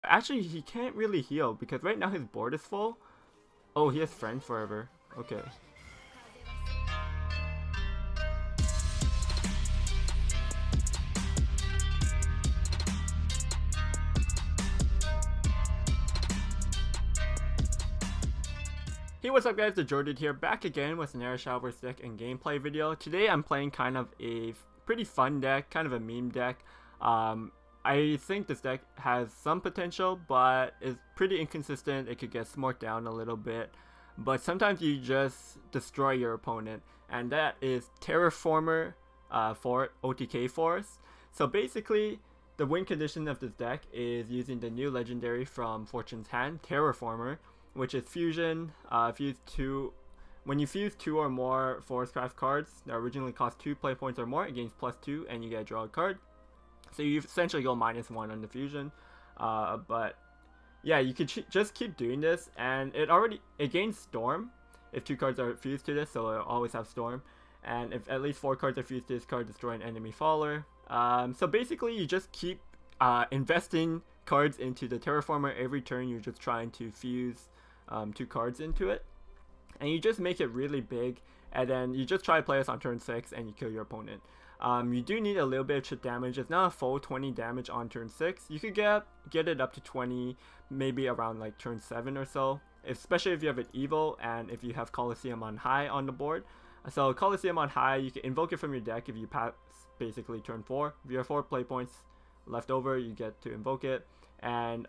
Actually, he can't really heal because right now his board is full. Oh, he has Friend Forever. Okay. Hey, what's up guys, TheJordude here, back again with another Shadowverse deck and gameplay video. Today I'm playing kind of a pretty fun deck, kind of a meme deck. I think this deck has some potential, but is pretty inconsistent. It could get smoked down a little bit, but sometimes you just destroy your opponent, and that is TerrorFormer for OTK Forest. So basically, the win condition of this deck is using the new legendary from Fortune's Hand, TerrorFormer, which is fusion. When you fuse 2 or more Forestcraft cards that originally cost 2 play points or more, it gains +2 and you get a draw a card. So you essentially go -1 on the fusion. But yeah, you could just keep doing this, and it gains Storm if 2 cards are fused to this, so it'll always have Storm. And if at least 4 cards are fused to this card, destroy an enemy faller. So basically, you just keep investing cards into the TerrorFormer every turn. You're just trying to fuse 2 cards into it, and you just make it really big, and then you just try to play this on turn 6 and you kill your opponent. You do need a little bit of chip damage. It's not a full 20 damage on turn 6. You could get it up to 20 maybe around like turn 7 or so, especially if you have an evil and if you have Colosseum on high on the board. So Colosseum on high, you can invoke it from your deck if you pass basically turn 4. If you have 4 play points left over, you get to invoke it, and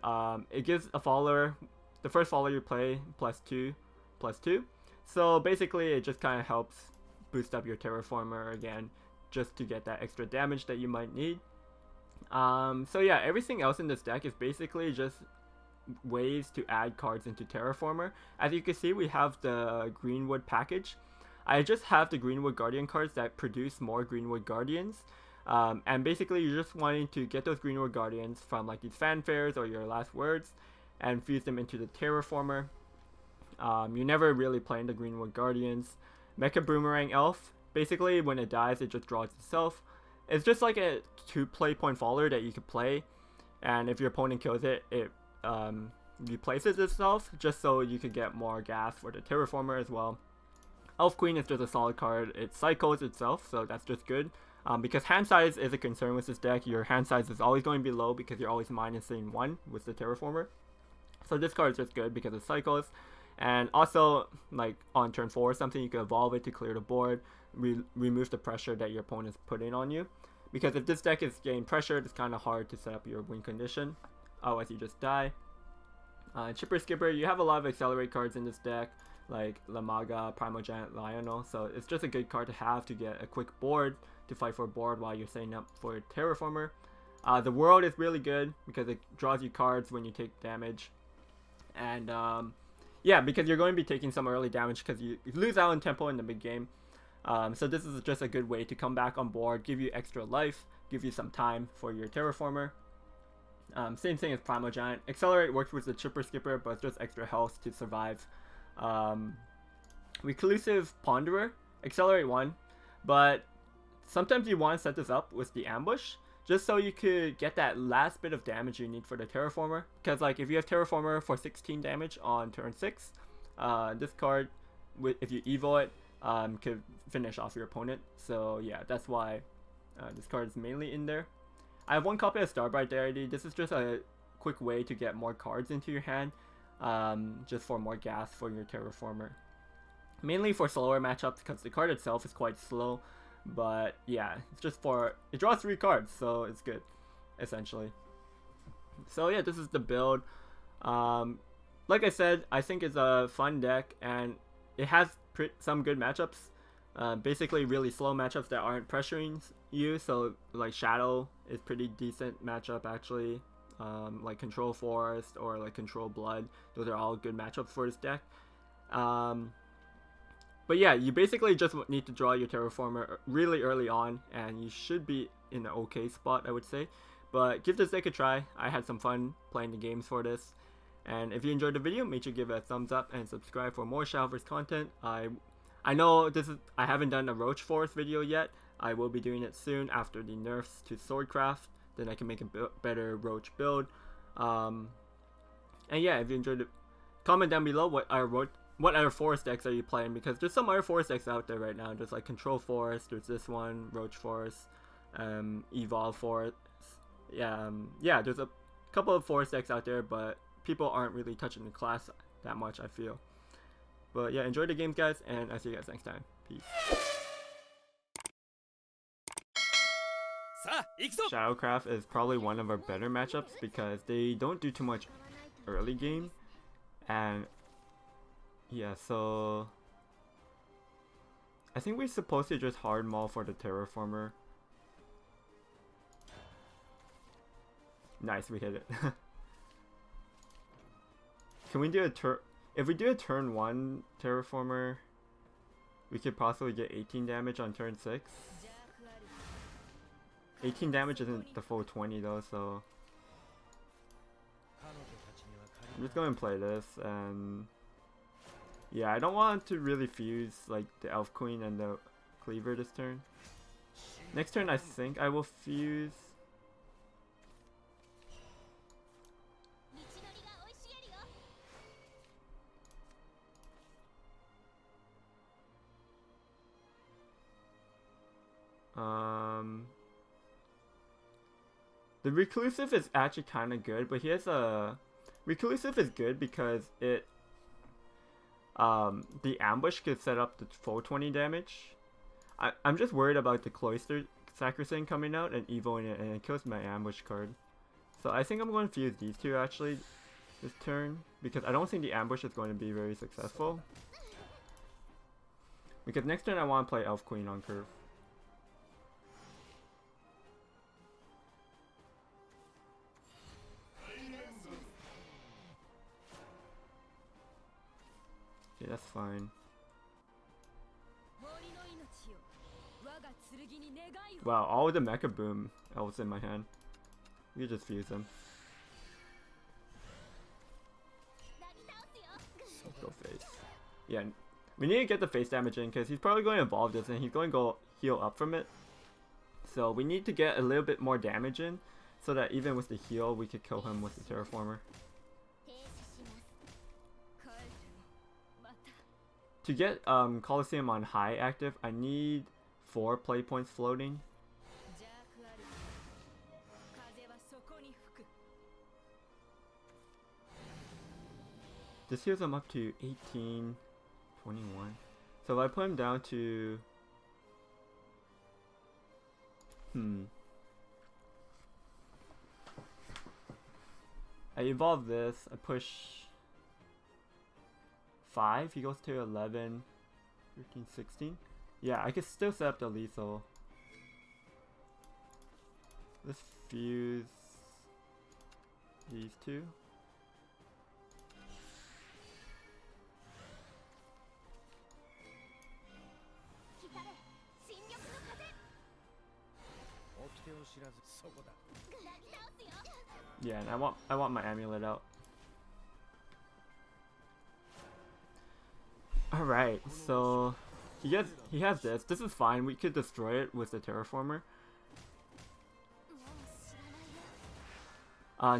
it gives a follower, the first follower you play, +2/+2. So basically it just kind of helps boost up your TerrorFormer again, just to get that extra damage that you might need. So yeah, everything else in this deck is basically just ways to add cards into TerrorFormer. As you can see, we have the Greenwood package. I just have the Greenwood Guardian cards that produce more Greenwood Guardians. And basically you're just wanting to get those Greenwood Guardians from like these fanfares or your last words and fuse them into the TerrorFormer. You're never really playing the Greenwood Guardians. Mecha Boomerang Elf, basically when it dies it just draws itself. It's just like a 2 play point faller that you could play, and if your opponent kills it, it replaces itself just so you could get more gas for the TerrorFormer as well. Elf Queen is just a solid card. It cycles itself, so that's just good. Because hand size is a concern with this deck. Your hand size is always going to be low because you're always minusing 1 with the TerrorFormer. So this card is just good because it cycles. And also, like on turn 4 or something, you can evolve it to clear the board, remove the pressure that your opponent's putting on you. Because if this deck is getting pressured, it's kind of hard to set up your win condition. Otherwise, you just die. Chipper Skipper, you have a lot of accelerate cards in this deck, like Lamaga, Primogiant, Lionel. So it's just a good card to have to get a quick board, to fight for a board while you're setting up for TerrorFormer. The World is really good because it draws you cards when you take damage. And yeah, because you're going to be taking some early damage because you lose out on tempo in the mid game. So this is just a good way to come back on board, give you extra life, give you some time for your TerrorFormer. Same thing as Primogiant. Accelerate works with the Chipper Skipper, but it's just extra health to survive. Reclusive Ponderer, Accelerate 1, but sometimes you want to set this up with the Ambush, just so you could get that last bit of damage you need for the TerrorFormer. Because like if you have TerrorFormer for 16 damage on turn 6, this card, if you evo it, could finish off your opponent. So yeah, that's why this card is mainly in there. I have 1 copy of Starbright Deity. This is just a quick way to get more cards into your hand, just for more gas for your TerrorFormer. Mainly for slower matchups because the card itself is quite slow. But yeah, it's just it draws 3 cards, so it's good, essentially. So yeah, this is the build. Like I said, I think it's a fun deck, and it has some good matchups. Basically really slow matchups that aren't pressuring you, so like Shadow is pretty decent matchup actually. Like Control Forest or like Control Blood, those are all good matchups for this deck. But yeah, you basically just need to draw your TerrorFormer really early on, and you should be in an okay spot, I would say. But give this deck a try. I had some fun playing the games for this. And if you enjoyed the video, make sure to give it a thumbs up and subscribe for more Shadowverse content. I know I haven't done a Roach Forest video yet. I will be doing it soon after the nerfs to Swordcraft. Then I can make a better Roach build. And yeah, if you enjoyed it, comment down below what other forest decks are you playing, because there's some other forest decks out there right now. There's like Control Forest, there's this one, Roach Forest, Evolve Forest. Yeah, there's a couple of forest decks out there, but people aren't really touching the class that much, I feel. But yeah, enjoy the games, guys, and I'll see you guys next time. Peace. Shadowcraft is probably one of our better matchups because they don't do too much early game, and yeah, so I think we're supposed to just hard maul for the TerrorFormer. Nice, we hit it. Can we do a if we do a turn 1 TerrorFormer, we could possibly get 18 damage on turn 6. 18 damage isn't the full 20 though, so I'm just going to play this. And yeah, I don't want to really fuse like the Elf Queen and the Cleaver this turn. Next turn I think I will fuse. The Reclusive is actually kind of good, but he has a... Reclusive is good because it... the ambush could set up the full 20 damage. I'm just worried about the Cloister Sacrosanct coming out and evoing it, and it kills my ambush card. So I think I'm going to fuse these two actually this turn, because I don't think the ambush is going to be very successful. Because next turn I want to play Elf Queen on curve. Okay, that's fine. Wow, all the Mecha Boom elves in my hand. We could just fuse them. Go face. Yeah, we need to get the face damage in because he's probably going to evolve this and he's going to go heal up from it. So we need to get a little bit more damage in so that even with the heal we could kill him with the TerrorFormer. To get Colosseum on high active, I need 4 play points floating. This heals him up to 18, 21. So if I put him down to... I evolve this, I push 5, he goes to 11, 13, 16. Yeah, I could still set up the lethal. Let's fuse these two. Yeah, and I want my amulet out. Alright, so he has this. This is fine. We could destroy it with the TerrorFormer.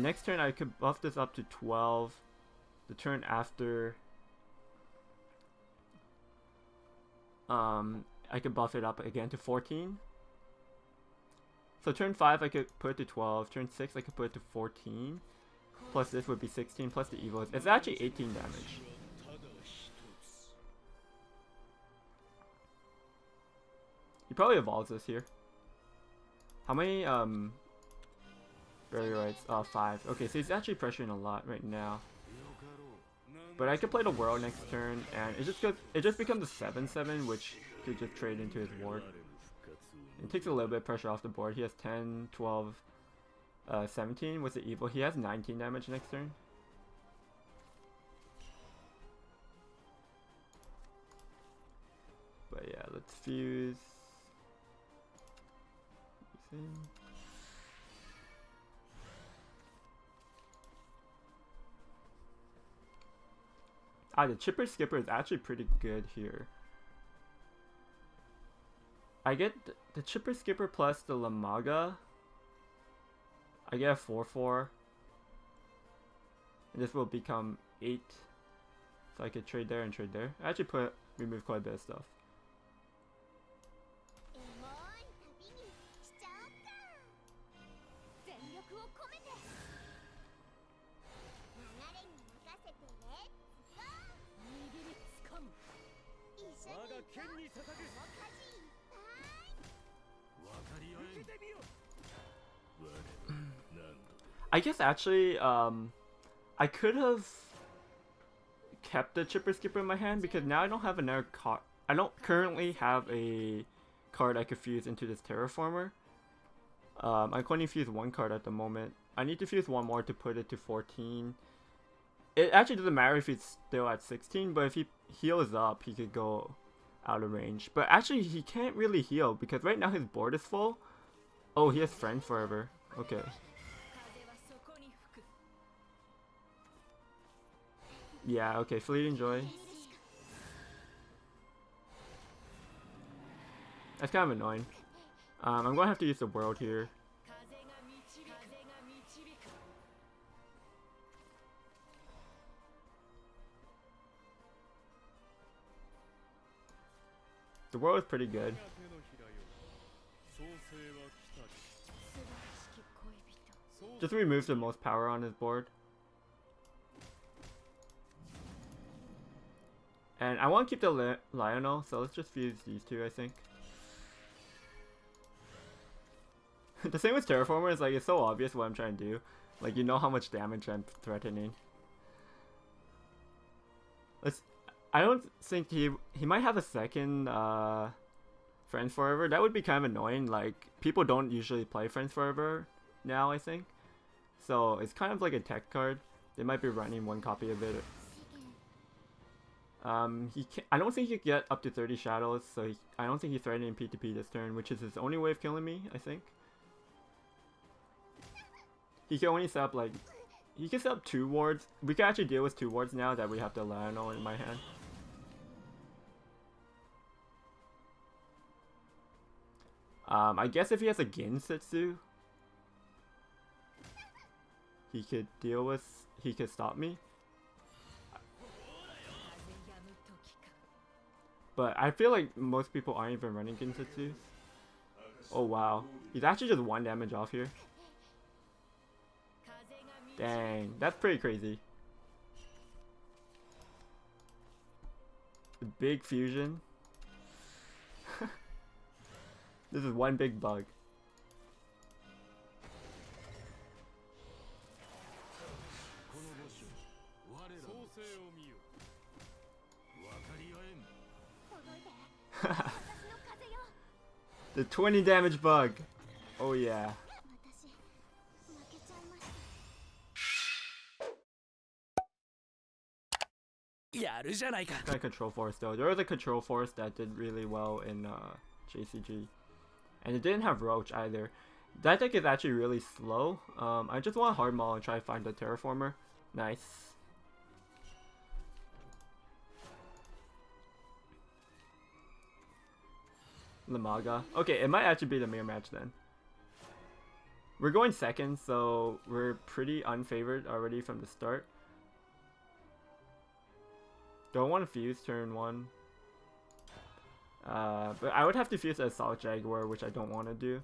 Next turn I could buff this up to 12. The turn after I could buff it up again to 14. So turn 5 I could put it to 12. Turn 6 I could put it to 14. Plus this would be 16. Plus the evil. It's actually 18 damage. He probably evolves this here. How many barrier rights? 5. Okay, so he's actually pressuring a lot right now. But I could play the Whirl next turn, and it just becomes a 7/7, which could just trade into his ward. It takes a little bit of pressure off the board. He has 10, 12, 17 with the evil. He has 19 damage next turn. But yeah, let's fuse. The Chipper Skipper is actually pretty good here. I get the Chipper Skipper plus the Lamaga. I get a 4/4. And This will become 8. So I could trade there and trade there. I actually remove quite a bit of stuff. I guess actually, I could have kept the Chipper Skipper in my hand because now I don't have another card. I don't currently have a card I could fuse into this TerrorFormer. I can only fuse one card at the moment. I need to fuse one more to put it to 14. It actually doesn't matter if he's still at 16, but if he heals up, he could go out of range. But actually, he can't really heal because right now his board is full. Oh, he has Friend Forever. Okay. Yeah, okay, Fleeting Joy. That's kind of annoying. I'm going to have to use the world here. The world is pretty good. Just remove the most power on his board. And I want to keep the Lionel, so let's just fuse these two, I think. The same with TerrorFormer is like, it's so obvious what I'm trying to do. Like, you know how much damage I'm threatening. I don't think he might have a second Friends Forever. That would be kind of annoying. Like, people don't usually play Friends Forever now, I think. So it's kind of like a tech card. They might be running one copy of it. I don't think he could get up to 30 shadows, so I don't think he's threatening P2P this turn, which is his only way of killing me, I think. He can only set up like, he can set up 2 wards. We can actually deal with 2 wards now that we have the Lionel in my hand. I guess if he has a Gensetsu, he could stop me. But I feel like most people aren't even running Gensetsus. Oh wow. He's actually just 1 damage off here. Dang, that's pretty crazy. The big fusion. This is one big bug. The 20 damage bug. Oh yeah. Kind of control forest though. There was a control forest that did really well in JCG, and it didn't have Roach either. That deck is actually really slow. I just want hard maul and try to find the TerrorFormer. Nice. Lamaga. Okay, it might actually be the mirror match then. We're going second, so we're pretty unfavored already from the start. Don't want to fuse turn 1. But I would have to fuse a Assault Jaguar, which I don't want to do.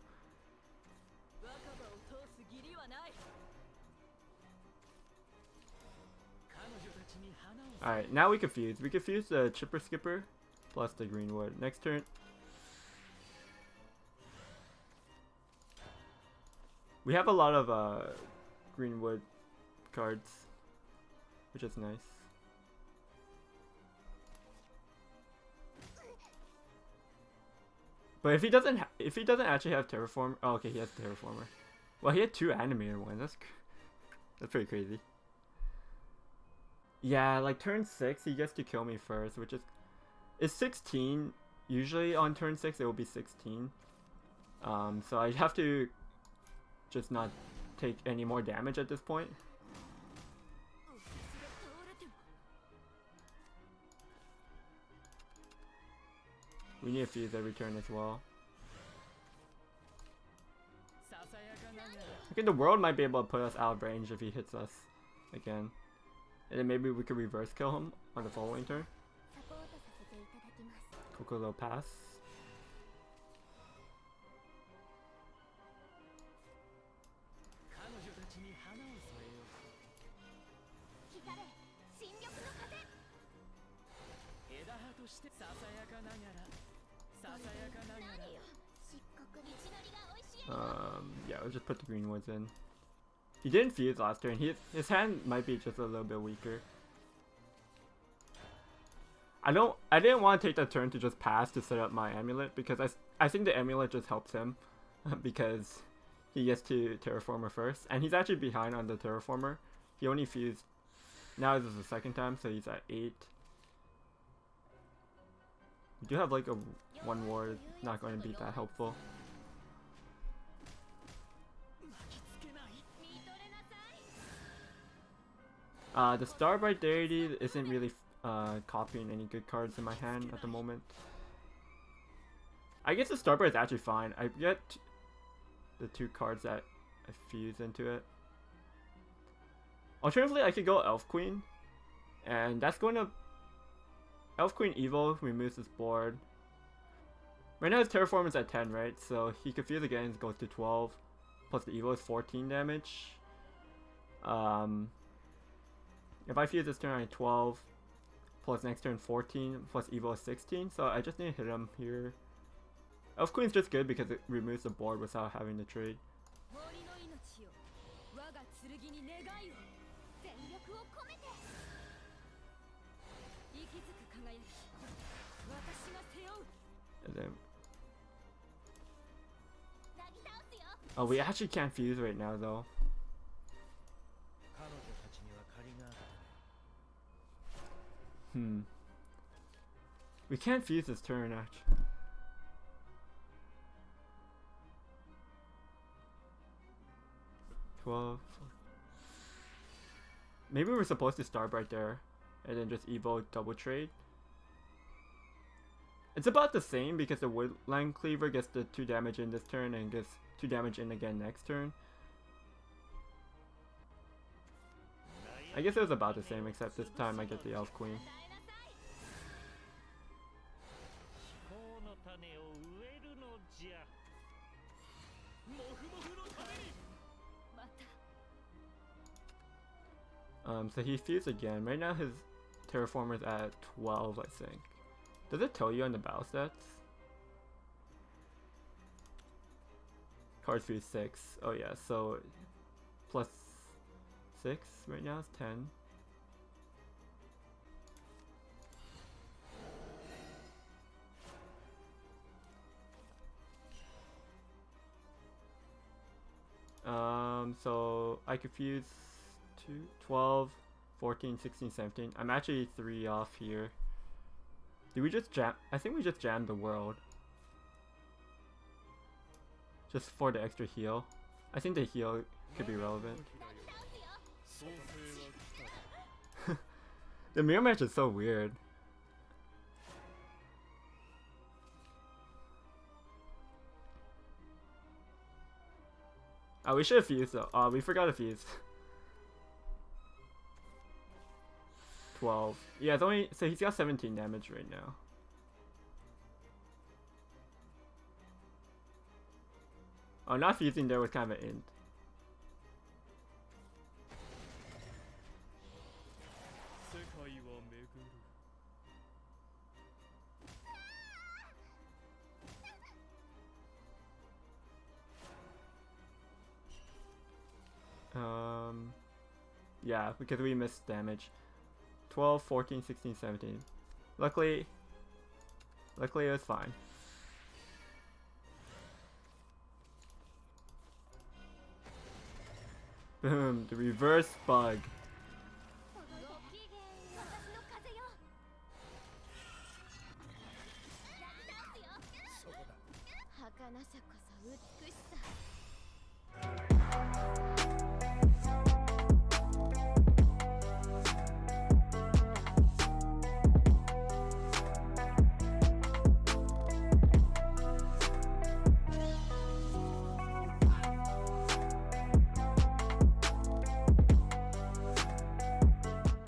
Alright, now we can fuse. We can fuse the Chipper Skipper plus the Greenwood. Next turn. We have a lot of Greenwood cards, which is nice. But if he doesn't actually have TerrorFormer, oh okay, he has TerrorFormer. Well, he had 2 animated ones. That's pretty crazy. Yeah, like turn 6, he gets to kill me first, which is it's 16. Usually on turn 6 it will be 16. So I have to just not take any more damage at this point. We need to fuse every turn as well. Okay, the world might be able to put us out of range if he hits us again. And then maybe we could reverse kill him on the following turn. Kokoro pass. Yeah, let's just put the green ones in. He didn't fuse last turn. His hand might be just a little bit weaker. I didn't want to take the turn to just pass to set up my amulet because I think the amulet just helps him because he gets to TerrorFormer first, and he's actually behind on the TerrorFormer. He only fused. Now this is the second time, so he's at 8. We do have like a 1 ward, not going to be that helpful. The Starbright Deity isn't really copying any good cards in my hand at the moment. I guess the Starbright is actually fine. I get the 2 cards that I fuse into it. Alternatively, I could go Elf Queen, and that's going to... Elf Queen Evil removes this board. Right now his TerrorFormer is at 10, right? So he could fuse again, it goes to 12. Plus the Evil is 14 damage. If I fuse this turn on 12, plus next turn 14, plus Evil is 16, so I just need to hit him here. Elf Queen's just good because it removes the board without having to trade. And then... Oh, we actually can't fuse right now though. We can't fuse this turn actually. Maybe we're supposed to start right there and then just evo double trade. It's about the same because the Woodland Cleaver gets the 2 damage in this turn and gets 2 damage in again next turn. I guess it was about the same except this time I get the Elf Queen. So he fused again. Right now his TerrorFormer is at 12, I think. Does it tell you on the battle stats? Cards fuse 6. Oh yeah, so plus 6 right now is 10. So I could fuse 2, 12, 14, 16, 17. I'm actually 3 off here. Did we just jam? I think we just jammed the world. Just for the extra heal. I think the heal could be relevant. The mirror match is so weird. Oh, we should have fused though. Oh, we forgot to fuse. 12. Yeah, it's only... So he's got 17 damage right now. Oh, not fusing there was kind of an int. Yeah, because we missed damage. 12, 14, 16, 17. Luckily it was fine. Boom, the reverse bug.